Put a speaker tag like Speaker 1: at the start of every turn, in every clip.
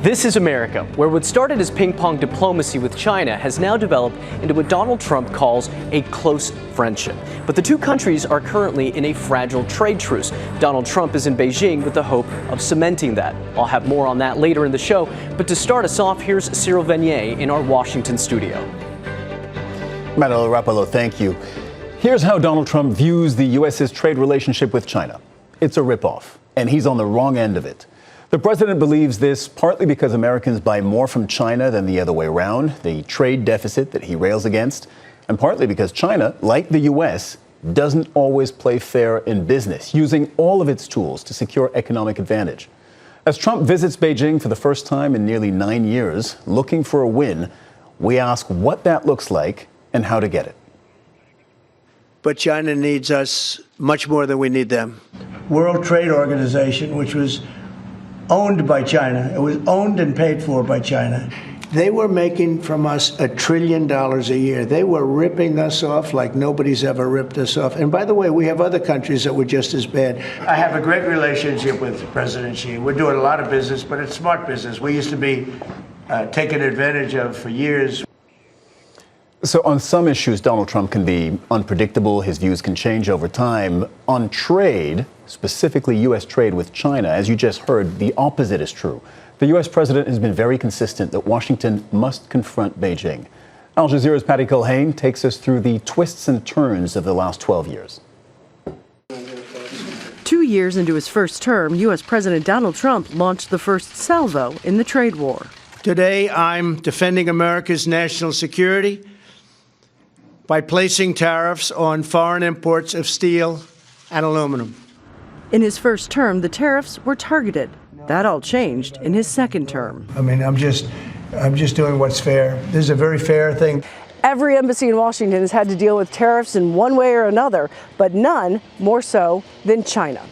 Speaker 1: This is America, where what started as ping-pong diplomacy with China has now developed into what Donald Trump calls a close friendship. But the two countries are currently in a fragile trade truce. Donald Trump is in Beijing with the hope of cementing that. I'll have more on that later in the show, but to start us off, here's Cyril Venier in our Washington studio.
Speaker 2: Manolo Rapallo, thank you. Here's how Donald Trump views the U.S.'s trade relationship with China. It's a ripoff, and he's on the wrong end of it. The president believes this partly because Americans buy more from China than the other way around, the trade deficit that he rails against, and partly because China, like the U.S., doesn't always play fair in business, using all of its tools to secure economic advantage. As Trump visits Beijing for the first time in nearly 9 years, looking for a win, we ask what that looks like and how to get it.
Speaker 3: But China needs us much more than we need them. World Trade Organization, which was owned by China. It was owned and paid for by China. They were making from us $1 trillion a year. They were ripping us off like nobody's ever ripped us off. And by the way, we have other countries that were just as bad. I have a great relationship with President Xi. We're doing a lot of business, but it's smart business. We used to be taken advantage of for years.
Speaker 2: So on some issues, Donald Trump can be unpredictable. His views can change over time. On trade, specifically U.S. trade with China, as you just heard, the opposite is true. The U.S. president has been very consistent that Washington must confront Beijing. Al Jazeera's Patty Culhane takes us through the twists and turns of the last 12 years.
Speaker 4: 2 years into his first term, U.S. President Donald Trump launched the first salvo in the trade war.
Speaker 3: Today, I'm defending America's national security by placing tariffs on foreign imports of steel and aluminum.
Speaker 4: In his first term, the tariffs were targeted. That all changed in his second term.
Speaker 3: I mean, I'm just doing what's fair. This is a very fair thing.
Speaker 4: Every embassy in Washington has had to deal with tariffs in one way or another, but none more so than China.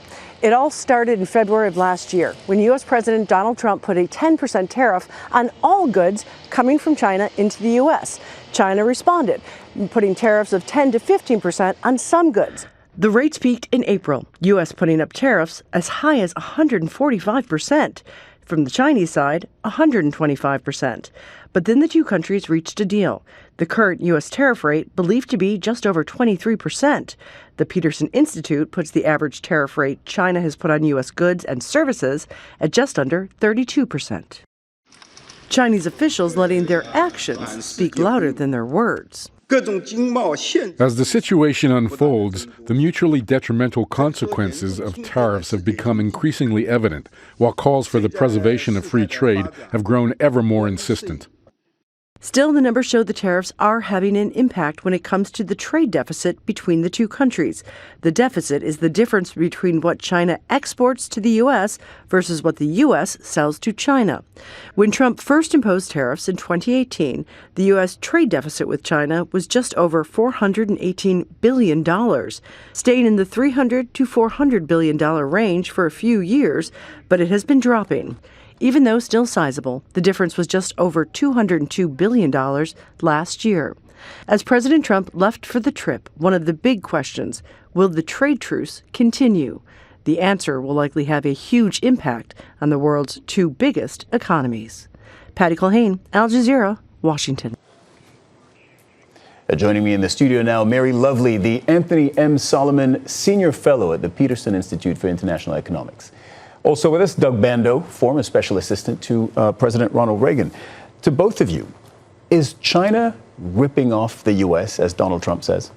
Speaker 4: It all started in February of last year when U.S. President Donald Trump put a 10% tariff on all goods coming from China into the U.S. China responded, putting tariffs of 10 to 15% on some goods. The rates peaked in April, U.S. putting up tariffs as high as 145%. From the Chinese side, 125%. But then the two countries reached a deal. The current U.S. tariff rate believed to be just over 23%. The Peterson Institute puts the average tariff rate China has put on U.S. goods and services at just under 32%. Chinese officials letting their actions speak louder than their words.
Speaker 5: As the situation unfolds, the mutually detrimental consequences of tariffs have become increasingly evident, while calls for the preservation of free trade have grown ever more insistent.
Speaker 4: Still, the numbers show the tariffs are having an impact when it comes to the trade deficit between the two countries. The deficit is the difference between what China exports to the U.S. versus what the U.S. sells to China. When Trump first imposed tariffs in 2018, the U.S. trade deficit with China was just over $418 billion, staying in the $300 to $400 billion range for a few years, but it has been dropping. Even though still sizable, the difference was just over $202 billion last year. As President Trump left for the trip, one of the big questions, will the trade truce continue? The answer will likely have a huge impact on the world's two biggest economies. Patty Culhane, Al Jazeera, Washington.
Speaker 2: Joining me in the studio now, Mary Lovely, the Anthony M. Solomon Senior Fellow at the Peterson Institute for International Economics. Also with us, Doug Bandow, former special assistant to President Ronald Reagan. To both of you, is China ripping off the U.S., as Donald Trump says?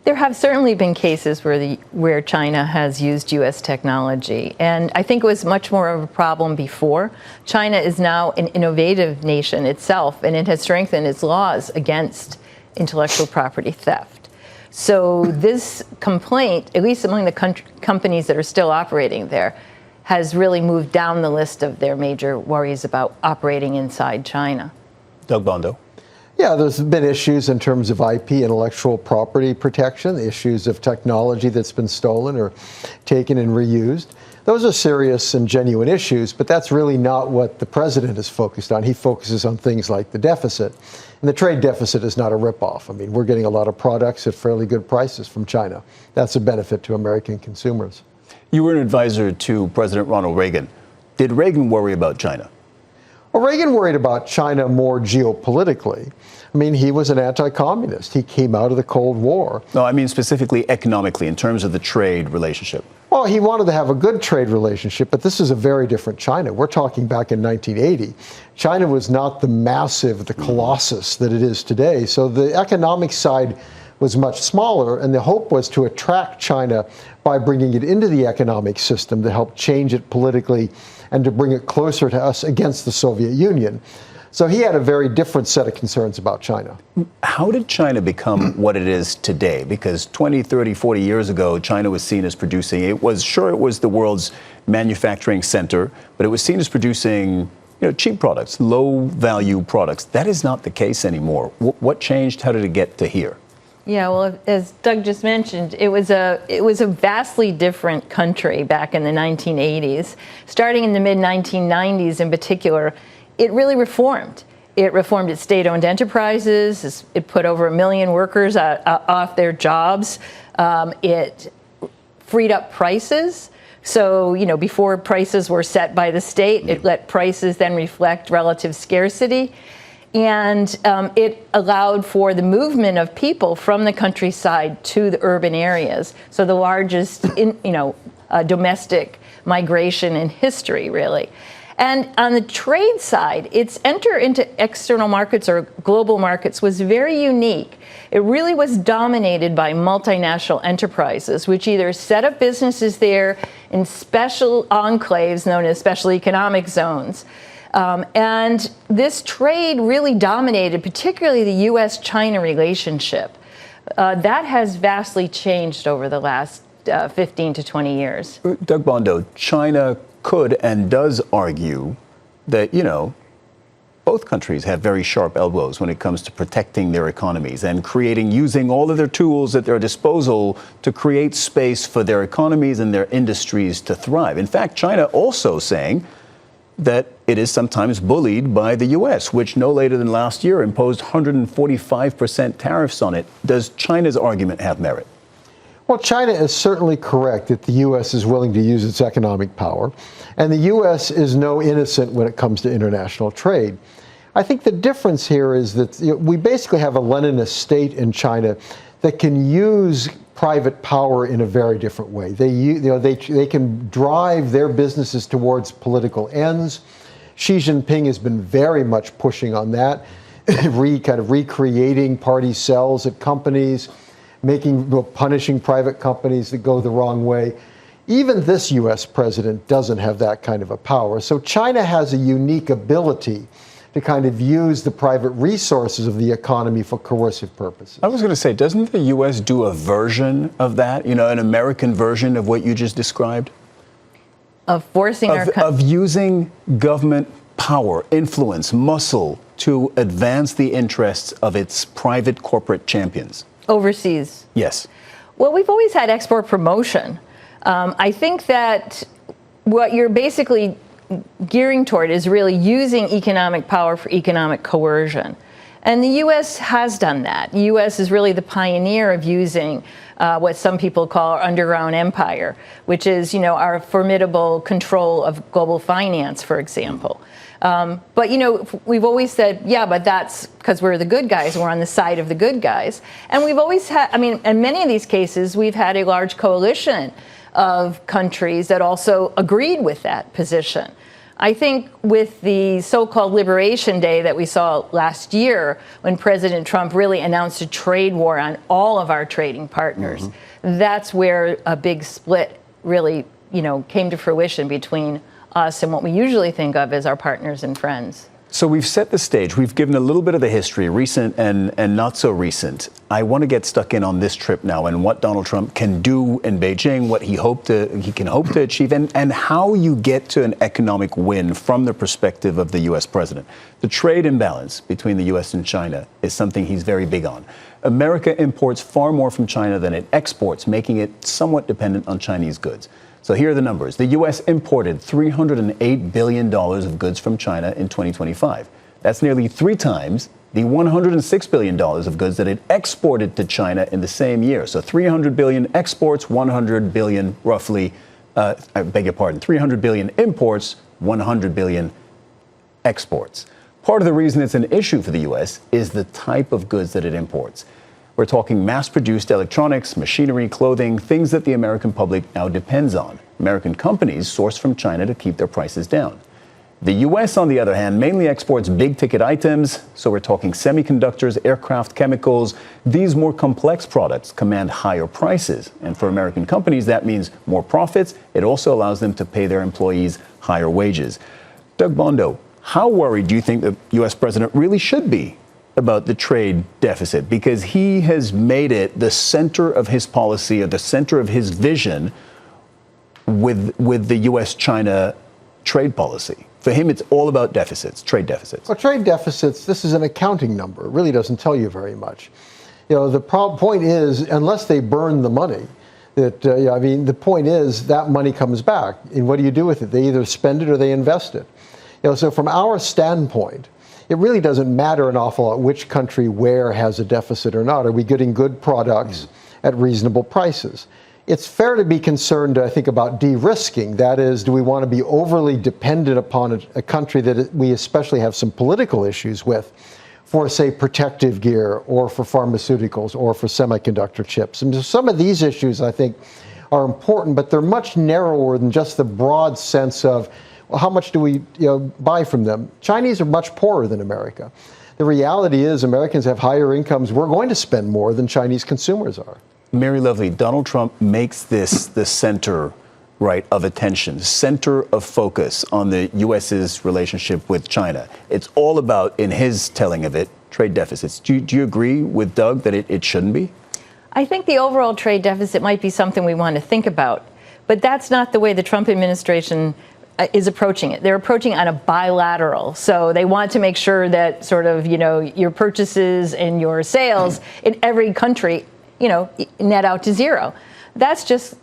Speaker 6: There have certainly been cases where China has used U.S. technology, and I think it was much more of a problem before. China is now an innovative nation itself, and it has strengthened its laws against intellectual property theft. So this complaint, at least among the companies that are still operating there, has really moved down the list of their major worries about operating inside China.
Speaker 2: Doug Bandow.
Speaker 7: Yeah, there's been issues in terms of IP, intellectual property protection, issues of technology that's been stolen or taken and reused. Those are serious and genuine issues, but that's really not what the president is focused on. He focuses on things like the deficit. And the trade deficit is not a ripoff. I mean, we're getting a lot of products at fairly good prices from China. That's a benefit to American consumers.
Speaker 2: You were an advisor to President Ronald Reagan. Did Reagan worry about China?
Speaker 7: Well, Reagan worried about China more geopolitically. I mean, he was an anti-communist. He came out of the Cold War.
Speaker 2: No, I mean specifically economically, in terms of the trade relationship.
Speaker 7: Well, he wanted to have a good trade relationship, but this is a very different China. We're talking back in 1980. China was not the massive, the colossus that it is today. So the economic side was much smaller, and the hope was to attract China by bringing it into the economic system to help change it politically and to bring it closer to us against the Soviet Union. So he had a very different set of concerns about China.
Speaker 2: How did China become what it is today? Because 20, 30, 40 years ago, China was seen as producing, it was the world's manufacturing center, but it was seen as producing cheap products, low value products. That is not the case anymore. What changed? How did it get to here?
Speaker 6: Yeah, well, as Doug just mentioned, it was a vastly different country back in the 1980s. Starting in the mid-1990s in particular, it really reformed. It reformed its state-owned enterprises. It put over 1 million workers off their jobs. It freed up prices. So, before prices were set by the state, it let prices then reflect relative scarcity. And it allowed for the movement of people from the countryside to the urban areas. So the largest, domestic migration in history, really. And on the trade side, its entry into external markets or global markets was very unique. It really was dominated by multinational enterprises, which either set up businesses there in special enclaves known as special economic zones. And this trade really dominated, particularly the U.S.-China relationship. That has vastly changed over the last 15 to 20 years.
Speaker 2: Doug Bandow, China could and does argue that, both countries have very sharp elbows when it comes to protecting their economies and using all of their tools at their disposal to create space for their economies and their industries to thrive. In fact, China also saying that it is sometimes bullied by the U.S., which no later than last year imposed 145% tariffs on it. Does China's argument have merit?
Speaker 7: Well, China is certainly correct that the U.S. is willing to use its economic power, and the U.S. is no innocent when it comes to international trade. I think the difference here is that we basically have a Leninist state in China that can use private power in a very different way. They can drive their businesses towards political ends. Xi Jinping has been very much pushing on that, kind of recreating party cells at companies, punishing private companies that go the wrong way. Even this U.S. president doesn't have that kind of a power. So China has a unique ability to kind of use the private resources of the economy for coercive purposes.
Speaker 2: I was going to say, doesn't the U.S. do a version of that, an American version of what you just described?
Speaker 6: Of forcing
Speaker 2: of using government power, influence, muscle to advance the interests of its private corporate champions.
Speaker 6: Overseas?
Speaker 2: Yes.
Speaker 6: Well, we've always had export promotion. I think that what you're basically gearing toward is really using economic power for economic coercion. And the U.S. has done that. The U.S. is really the pioneer of using what some people call our underground empire, which is, our formidable control of global finance, for example. But, we've always said, yeah, but that's because we're the good guys. We're on the side of the good guys. And we've always had, in many of these cases, we've had a large coalition of countries that also agreed with that position. I think with the so-called Liberation Day that we saw last year, when President Trump really announced a trade war on all of our trading partners, that's where a big split really, came to fruition between us and what we usually think of as our partners and friends.
Speaker 2: So we've set the stage. We've given a little bit of the history, recent and not so recent. I want to get stuck in on this trip now and what Donald Trump can do in Beijing, what he can hope to achieve, and how you get to an economic win from the perspective of the U.S. president. The trade imbalance between the U.S. and China is something he's very big on. America imports far more from China than it exports, making it somewhat dependent on Chinese goods. So here are the numbers. The U.S. imported $308 billion of goods from China in 2025. That's nearly 3 times the $106 billion of goods that it exported to China in the same year. So 300 billion exports, 100 billion roughly, I beg your pardon, 300 billion imports, 100 billion exports. Part of the reason it's an issue for the U.S. is the type of goods that it imports. We're talking mass-produced electronics, machinery, clothing, things that the American public now depends on. American companies source from China to keep their prices down. The U.S., on the other hand, mainly exports big-ticket items, so we're talking semiconductors, aircraft, chemicals. These more complex products command higher prices, and for American companies, that means more profits. It also allows them to pay their employees higher wages. Doug Bandow, how worried do you think the U.S. president really should be about the trade deficit? Because he has made it the center of his policy, or the center of his vision with the U.S.-China trade policy. For him, it's all about deficits, trade deficits.
Speaker 7: Well, trade deficits, this is an accounting number. It really doesn't tell you very much. You know, the point is, unless they burn the money, the point is that money comes back. And what do you do with it? They either spend it or they invest it. You know, so from our standpoint, it really doesn't matter an awful lot which country where has a deficit or not. Are we getting good products at reasonable prices? It's fair to be concerned, I think, about de-risking. That is, do we want to be overly dependent upon a country that we especially have some political issues with for, say, protective gear or for pharmaceuticals or for semiconductor chips? And some of these issues, I think, are important, but they're much narrower than just the broad sense of, well, how much do we buy from them? Chinese are much poorer than America. The reality is Americans have higher incomes. We're going to spend more than Chinese consumers are.
Speaker 2: Mary Lovely, Donald Trump makes this the center, right, of attention, center of focus on the U.S.'s relationship with China. It's all about, in his telling of it, trade deficits. Do you agree with Doug that it shouldn't be?
Speaker 6: I think the overall trade deficit might be something we want to think about, but that's not the way the Trump administration is approaching it. They're approaching it on a bilateral. So they want to make sure that sort of, your purchases and your sales in every country net out to zero. That's just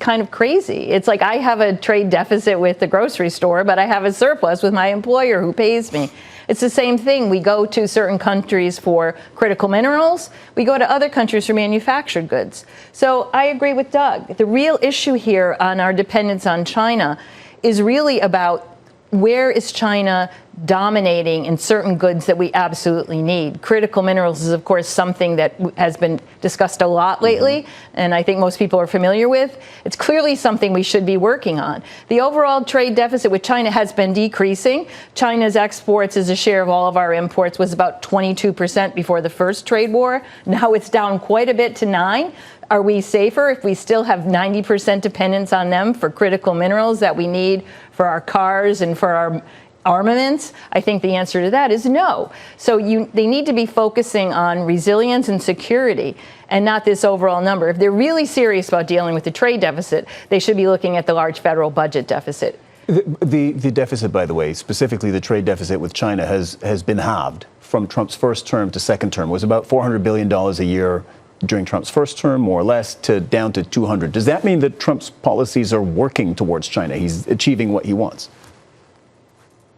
Speaker 6: kind of crazy. It's like I have a trade deficit with the grocery store, but I have a surplus with my employer who pays me. It's the same thing. We go to certain countries for critical minerals. We go to other countries for manufactured goods. So I agree with Doug. The real issue here on our dependence on China is really about where is China dominating in certain goods that we absolutely need. Critical minerals is, of course, something that has been discussed a lot lately, and I think most people are familiar with. It's clearly something we should be working on. The overall trade deficit with China has been decreasing. China's exports as a share of all of our imports was about 22% before the first trade war. Now it's down quite a bit to 9%. Are we safer if we still have 90% dependence on them for critical minerals that we need for our cars and for our armaments? I think the answer to that is no. So they need to be focusing on resilience and security and not this overall number. If they're really serious about dealing with the trade deficit, they should be looking at the large federal budget deficit.
Speaker 2: The deficit, by the way, specifically the trade deficit with China has been halved from Trump's first term to second term. It was about $400 billion a year during Trump's first term, more or less, to down to 200. Does that mean that Trump's policies are working towards China? He's achieving what he wants?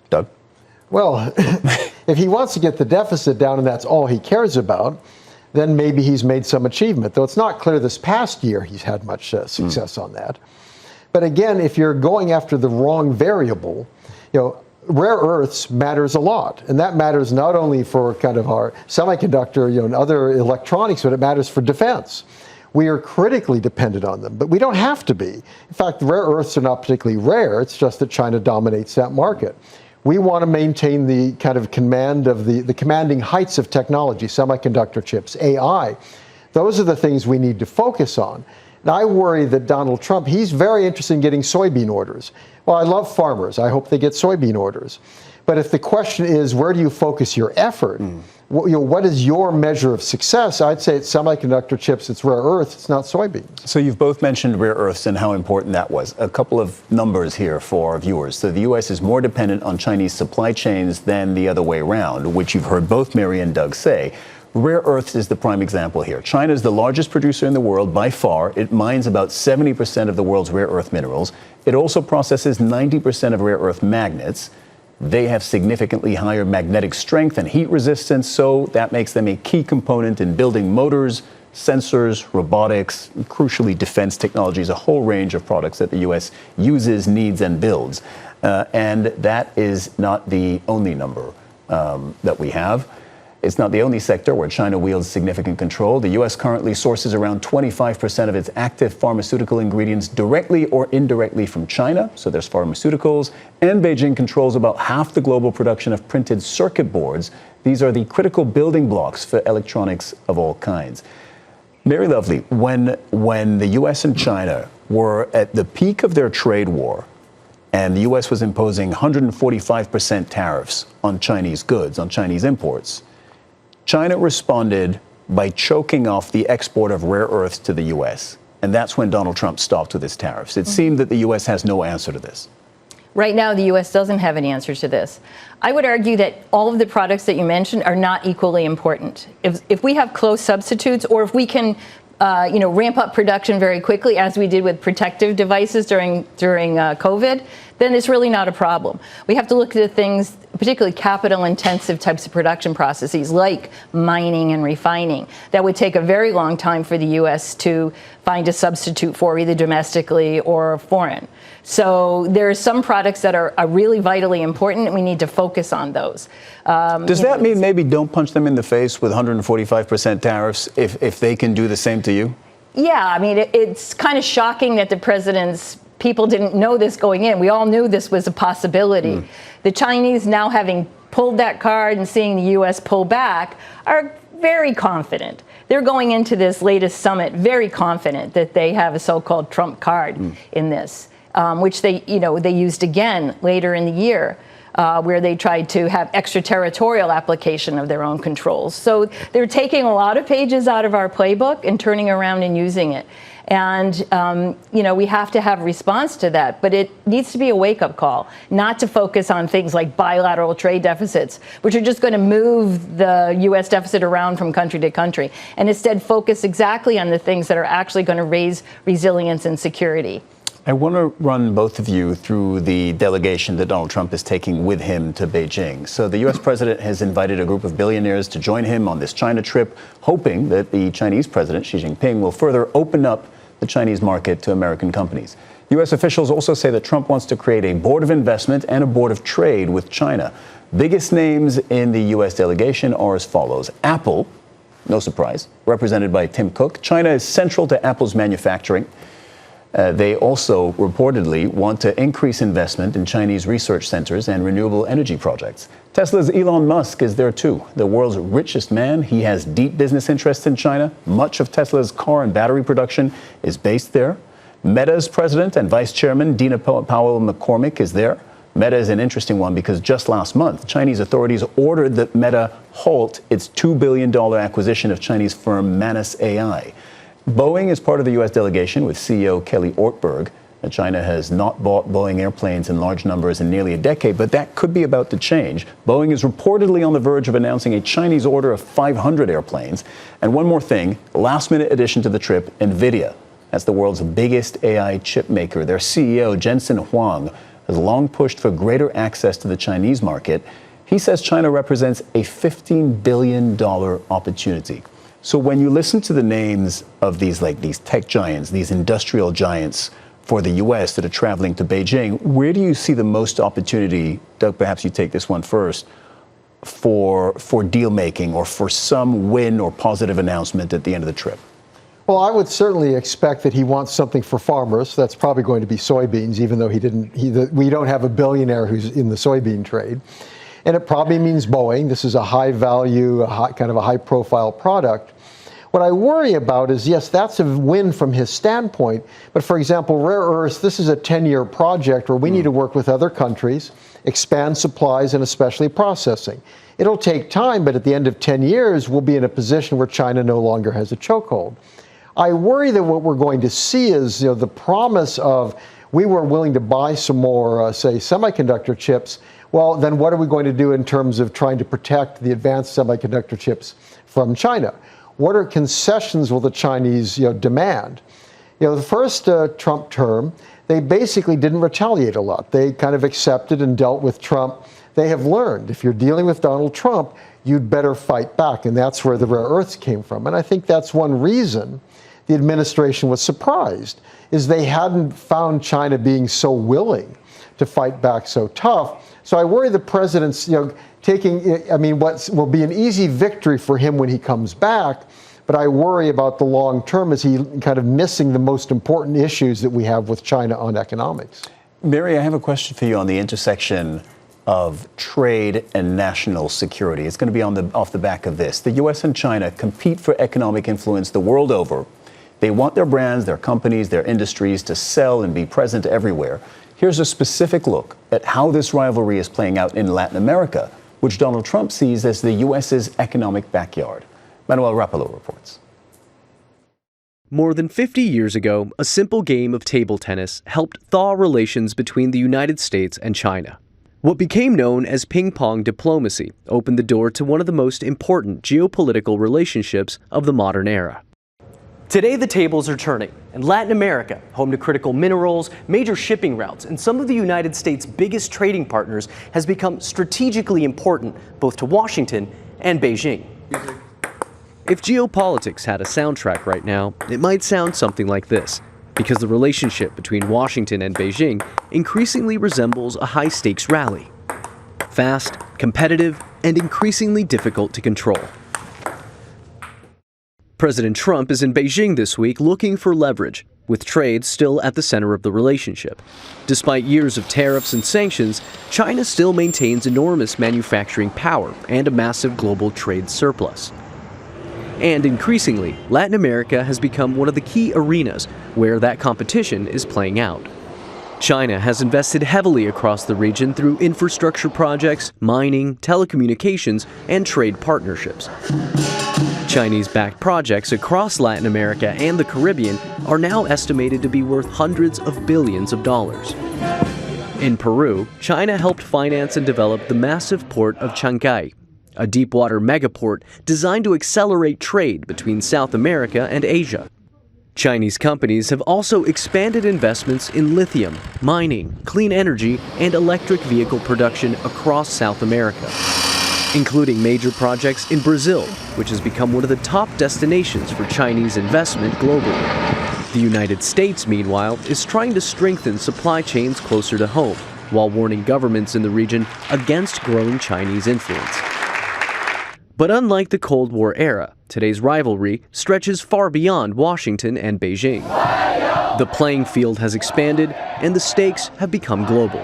Speaker 2: Doug?
Speaker 7: Well, if he wants to get the deficit down and that's all he cares about, then maybe he's made some achievement, though it's not clear this past year he's had much success on that. But again, if you're going after the wrong variable, rare earths matters a lot, and that matters not only for kind of our semiconductor, and other electronics, but it matters for defense. We are critically dependent on them, but we don't have to be. In fact, rare earths are not particularly rare. It's just that China dominates that market. We want to maintain the kind of command of the commanding heights of technology, semiconductor chips, AI. Those are the things we need to focus on. And I worry that Donald Trump, he's very interested in getting soybean orders. Well, I love farmers. I hope they get soybean orders. But if the question is, where do you focus your effort? What is your measure of success? I'd say it's semiconductor chips, it's rare earths, it's not soybeans.
Speaker 2: So you've both mentioned rare earths and how important that was. A couple of numbers here for our viewers. So the U.S. is more dependent on Chinese supply chains than the other way around, which you've heard both Mary and Doug say. Rare earths is the prime example here. China is the largest producer in the world by far. It mines about 70% of the world's rare earth minerals. It also processes 90% of rare earth magnets. They have significantly higher magnetic strength and heat resistance, so that makes them a key component in building motors, sensors, robotics, crucially defense technologies, a whole range of products that the U.S. uses, needs, and builds. And that is not the only number that we have. It's not the only sector where China wields significant control. The U.S. currently sources around 25% of its active pharmaceutical ingredients directly or indirectly from China. So there's pharmaceuticals. And Beijing controls about half the global production of printed circuit boards. These are the critical building blocks for electronics of all kinds. Mary Lovely, when the U.S. and China were at the peak of their trade war, and the U.S. was imposing 145% tariffs on Chinese goods, on Chinese imports, China responded by choking off the export of rare earths to the U.S. And that's when Donald Trump stopped with his tariffs. It seemed that the U.S. has no answer to this.
Speaker 6: Right now, the U.S. doesn't have an answer to this. I would argue that all of the products that you mentioned are not equally important. If we have close substitutes, or if we can ramp up production very quickly, as we did with protective devices during COVID, then it's really not a problem. We have to look at the things, particularly capital-intensive types of production processes like mining and refining, that would take a very long time for the U.S. to find a substitute for, either domestically or foreign. So there are some products that are really vitally important, and we need to focus on those.
Speaker 2: Does that mean maybe don't punch them in the face with 145% tariffs if they can do the same to you?
Speaker 6: Yeah, I mean, it's kind of shocking that the president's people didn't know this going in. We all knew this was a possibility. The Chinese, now having pulled that card and seeing the U.S. pull back, are very confident. They're going into this latest summit very confident that they have a so-called Trump card in this, which they used again later in the year, where they tried to have extraterritorial application of their own controls. So they're taking a lot of pages out of our playbook and turning around and using it. And, we have to have a response to that. But it needs to be a wake-up call, not to focus on things like bilateral trade deficits, which are just going to move the U.S. deficit around from country to country, and instead focus exactly on the things that are actually going to raise resilience and security.
Speaker 2: I want to run both of you through the delegation that Donald Trump is taking with him to Beijing. So the U.S. president has invited a group of billionaires to join him on this China trip, hoping that the Chinese president, Xi Jinping, will further open up the Chinese market to American companies. U.S. officials also say that Trump wants to create a board of investment and a board of trade with China. Biggest names in the U.S. delegation are as follows. Apple, no surprise, represented by Tim Cook. China is central to Apple's manufacturing. They also reportedly want to increase investment in Chinese research centers and renewable energy projects. Tesla's Elon Musk is there too, the world's richest man. He has deep business interests in China. Much of Tesla's car and battery production is based there. Meta's president and vice chairman, Dina Powell McCormick, is there. Meta is an interesting one because just last month, Chinese authorities ordered that Meta halt its $2 billion acquisition of Chinese firm Manus AI. Boeing is part of the U.S. delegation with CEO Kelly Ortberg. China has not bought Boeing airplanes in large numbers in nearly a decade, but that could be about to change. Boeing is reportedly on the verge of announcing a Chinese order of 500 airplanes. And one more thing, last-minute addition to the trip, NVIDIA. That's the world's biggest AI chip maker. Their CEO, Jensen Huang, has long pushed for greater access to the Chinese market. He says China represents a $15 billion opportunity. So when you listen to the names of these tech giants, these industrial giants for the U.S. that are traveling to Beijing, where do you see the most opportunity? Doug, perhaps you take this one first, for deal making or for some win or positive announcement at the end of the trip.
Speaker 7: Well, I would certainly expect that he wants something for farmers. That's probably going to be soybeans, even though we don't have a billionaire who's in the soybean trade. And it probably means Boeing. This is a high value, kind of a high profile product. What I worry about is, yes, that's a win from his standpoint. But for example, rare earths, this is a 10-year project where we need to work with other countries, expand supplies, and especially processing. It'll take time, but at the end of 10 years, we'll be in a position where China no longer has a chokehold. I worry that what we're going to see is, the promise of we were willing to buy some more, say, semiconductor chips. Well, then what are we going to do in terms of trying to protect the advanced semiconductor chips from China? What are concessions will the Chinese demand? The first Trump term, they basically didn't retaliate a lot. They kind of accepted and dealt with Trump. They have learned if you're dealing with Donald Trump, you'd better fight back. And that's where the rare earths came from. And I think that's one reason the administration was surprised, is they hadn't found China being so willing to fight back so tough. So I worry the president's, taking, what will be an easy victory for him when he comes back, but I worry about the long term as he kind of missing the most important issues that we have with China on economics.
Speaker 2: Mary, I have a question for you on the intersection of trade and national security. It's going to be off the back of this. The U.S. and China compete for economic influence the world over. They want their brands, their companies, their industries to sell and be present everywhere. Here's a specific look at how this rivalry is playing out in Latin America, which Donald Trump sees as the U.S.'s economic backyard. Manuel Rapallo reports.
Speaker 1: More than 50 years ago, a simple game of table tennis helped thaw relations between the United States and China. What became known as ping-pong diplomacy opened the door to one of the most important geopolitical relationships of the modern era. Today, the tables are turning, and Latin America, home to critical minerals, major shipping routes, and some of the United States' biggest trading partners, has become strategically important both to Washington and Beijing. If geopolitics had a soundtrack right now, it might sound something like this, because the relationship between Washington and Beijing increasingly resembles a high-stakes rally. Fast, competitive, and increasingly difficult to control. President Trump is in Beijing this week looking for leverage, with trade still at the center of the relationship. Despite years of tariffs and sanctions, China still maintains enormous manufacturing power and a massive global trade surplus. And increasingly, Latin America has become one of the key arenas where that competition is playing out. China has invested heavily across the region through infrastructure projects, mining, telecommunications, and trade partnerships. Chinese-backed projects across Latin America and the Caribbean are now estimated to be worth hundreds of billions of dollars. In Peru, China helped finance and develop the massive port of Chancay, a deepwater megaport designed to accelerate trade between South America and Asia. Chinese companies have also expanded investments in lithium, mining, clean energy, and electric vehicle production across South America, including major projects in Brazil, which has become one of the top destinations for Chinese investment globally. The United States, meanwhile, is trying to strengthen supply chains closer to home, while warning governments in the region against growing Chinese influence. But unlike the Cold War era, today's rivalry stretches far beyond Washington and Beijing. The playing field has expanded, and the stakes have become global.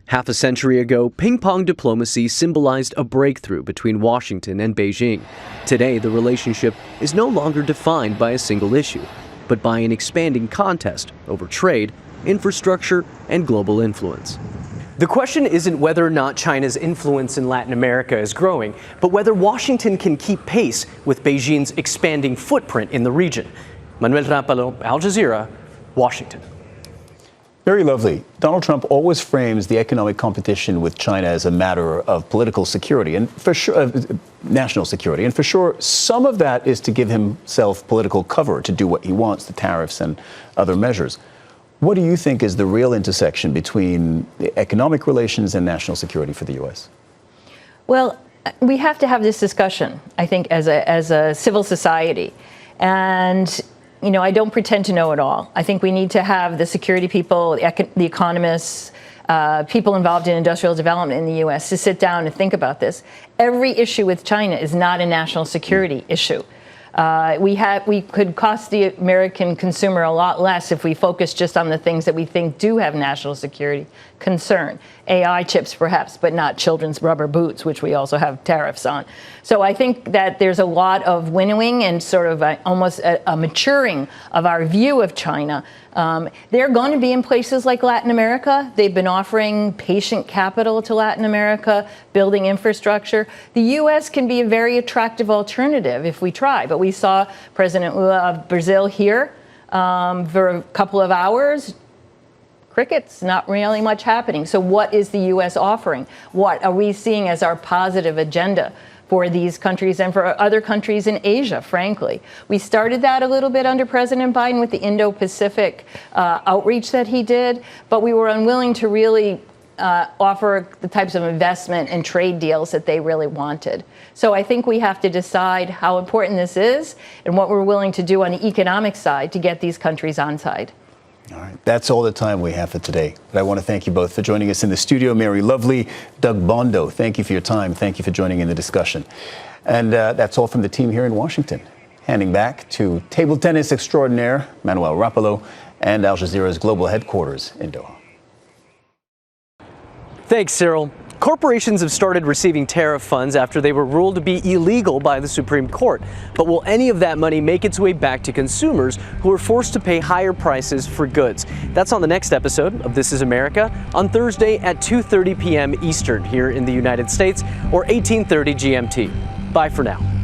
Speaker 1: Half a century ago, ping-pong diplomacy symbolized a breakthrough between Washington and Beijing. Today, the relationship is no longer defined by a single issue, but by an expanding contest over trade, infrastructure, and global influence. The question isn't whether or not China's influence in Latin America is growing, but whether Washington can keep pace with Beijing's expanding footprint in the region. Manuel Rapallo, Al Jazeera, Washington.
Speaker 2: Very lovely. Donald Trump always frames the economic competition with China as a matter of political security, and for sure, national security. And for sure, some of that is to give himself political cover to do what he wants, the tariffs and other measures. What do you think is the real intersection between the economic relations and national security for the U.S.?
Speaker 6: Well, we have to have this discussion, I think, as a civil society. And, I don't pretend to know it all. I think we need to have the security people, the economists, people involved in industrial development in the U.S. to sit down and think about this. Every issue with China is not a national security issue. We could cost the American consumer a lot less if we focus just on the things that we think do have national security concern. AI chips, perhaps, but not children's rubber boots, which we also have tariffs on. So I think that there's a lot of winnowing and sort of almost a maturing of our view of China. They're going to be in places like Latin America. They've been offering patient capital to Latin America, building infrastructure. The U.S. can be a very attractive alternative if we try. But we saw President Lula of Brazil here for a couple of hours. Crickets, not really much happening. So what is the U.S. offering? What are we seeing as our positive agenda for these countries and for other countries in Asia, frankly? We started that a little bit under President Biden with the Indo-Pacific outreach that he did, but we were unwilling to really offer the types of investment and trade deals that they really wanted. So I think we have to decide how important this is and what we're willing to do on the economic side to get these countries on side.
Speaker 2: All right, that's all the time we have for today. But I want to thank you both for joining us in the studio. Mary Lovely, Doug Bandow, thank you for your time. Thank you for joining in the discussion. And that's all from the team here in Washington. Handing back to table tennis extraordinaire Manuel Rapallo and Al Jazeera's global headquarters in Doha.
Speaker 1: Thanks, Cyril. Corporations have started receiving tariff funds after they were ruled to be illegal by the Supreme Court. But will any of that money make its way back to consumers who are forced to pay higher prices for goods? That's on the next episode of This is America on Thursday at 2:30 p.m. Eastern here in the United States or 18:30 GMT. Bye for now.